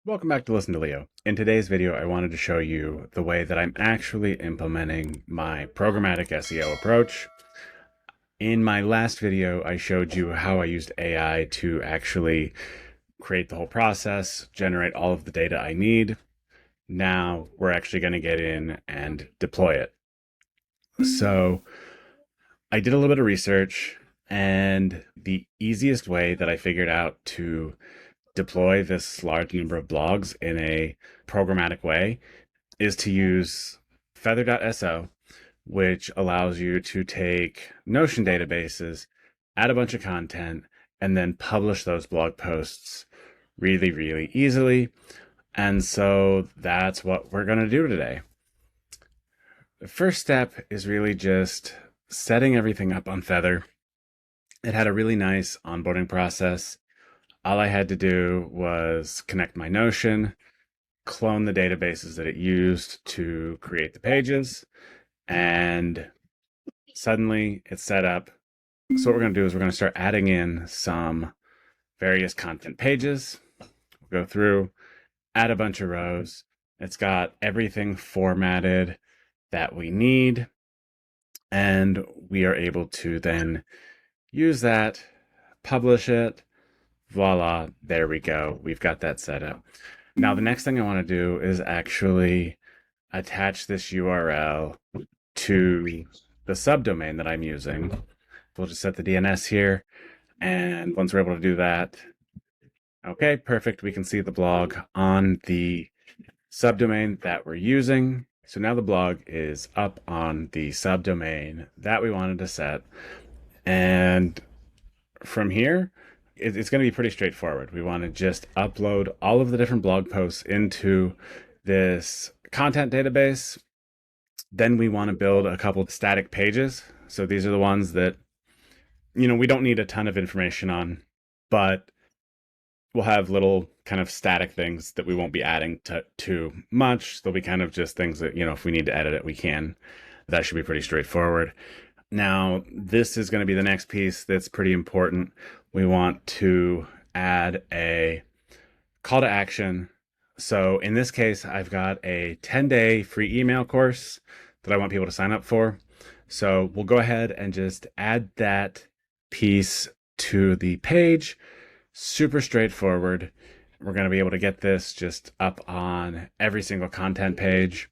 Welcome back to Listen to Leo. In today's video, I wanted to show you the way that I'm actually implementing my programmatic SEO approach. In my last video, I showed you how I used AI to actually create the whole process, generate all of the data I need. Now we're actually going to get in and deploy it. So I did a little bit of research, and the easiest way that I figured out to deploy this large number of blogs in a programmatic way is to use feather.so, which allows you to take Notion databases, add a bunch of content, and then publish those blog posts really, really easily. And so that's what we're going to do today. The first step is really just setting everything up on Feather. It had a really nice onboarding process. All I had to do was connect my Notion, clone the databases that it used to create the pages, and suddenly it's set up. So what we're going to do is we're going to start adding in some various content pages. We'll go through, add a bunch of rows. It's got everything formatted that we need, and we are able to then use that, publish it. Voila, there we go. We've got that set up. Now, the next thing I want to do is actually attach this URL to the subdomain that I'm using. We'll just set the DNS here. And once we're able to do that, okay, perfect. We can see the blog on the subdomain that we're using. So now the blog is up on the subdomain that we wanted to set. And from here, it's going to be pretty straightforward. We want to just upload all of the different blog posts into this content database. Then we want to build a couple of static pages. So these are the ones that, we don't need a ton of information on, but we'll have little kind of static things that we won't be adding to too much. They'll be kind of just things that, if we need to edit it, we can. That should be pretty straightforward. Now, this is going to be the next piece that's pretty important. We want to add a call to action. So in this case, I've got a 10-day free email course that I want people to sign up for. So we'll go ahead and just add that piece to the page. Super straightforward. We're going to be able to get this just up on every single content page.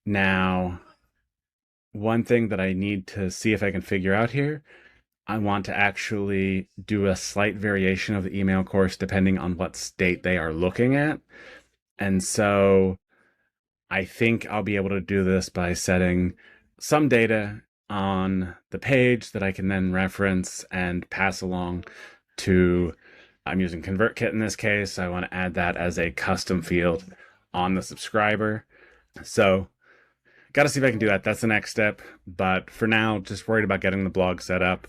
Now, one thing that I need to see if I can figure out here, I want to actually do a slight variation of the email course depending on what state they are looking at. And so I think I'll be able to do this by setting some data on the page that I can then reference and pass along to, I'm using ConvertKit in this case. I want to add that as a custom field on the subscriber. So got to see if I can do that. That's the next step. But for now, just worried about getting the blog set up,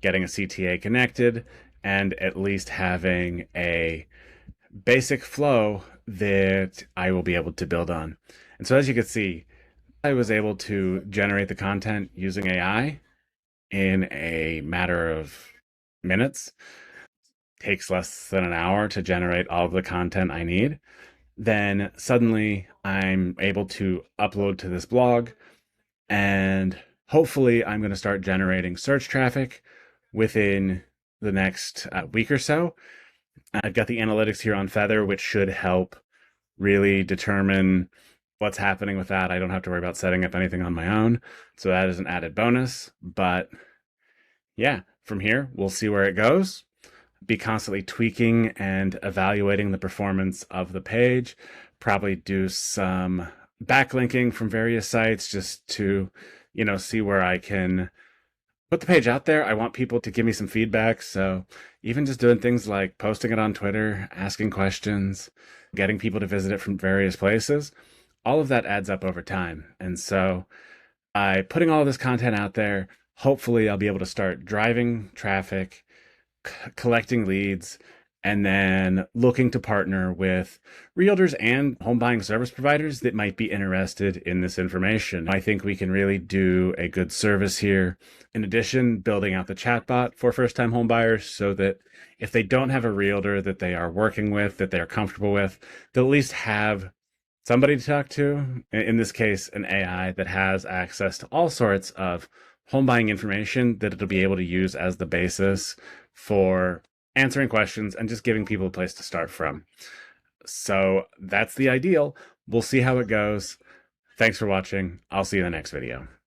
getting a CTA connected, and at least having a basic flow that I will be able to build on. And so as you can see, I was able to generate the content using AI in a matter of minutes. Takes less than an hour to generate all of the content I need. Then suddenly I'm able to upload to this blog, and hopefully I'm going to start generating search traffic within the next week or so. I've got the analytics here on Feather, which should help really determine what's happening with that. I don't have to worry about setting up anything on my own. So that is an added bonus. But yeah, from here, we'll see where it goes. Be constantly tweaking and evaluating the performance of the page. Probably do some backlinking from various sites just to, see where I can put the page out there. I want people to give me some feedback. So even just doing things like posting it on Twitter, asking questions, getting people to visit it from various places, all of that adds up over time. And so by putting all of this content out there, hopefully I'll be able to start driving traffic, collecting leads, and then looking to partner with realtors and home buying service providers that might be interested in this information. I think we can really do a good service here. In addition, building out the chatbot for first-time home buyers so that if they don't have a realtor that they are working with, that they are comfortable with, they'll at least have somebody to talk to, in this case, an AI that has access to all sorts of home buying information that it'll be able to use as the basis for answering questions and just giving people a place to start from. So that's the ideal. We'll see how it goes. Thanks for watching. I'll see you in the next video.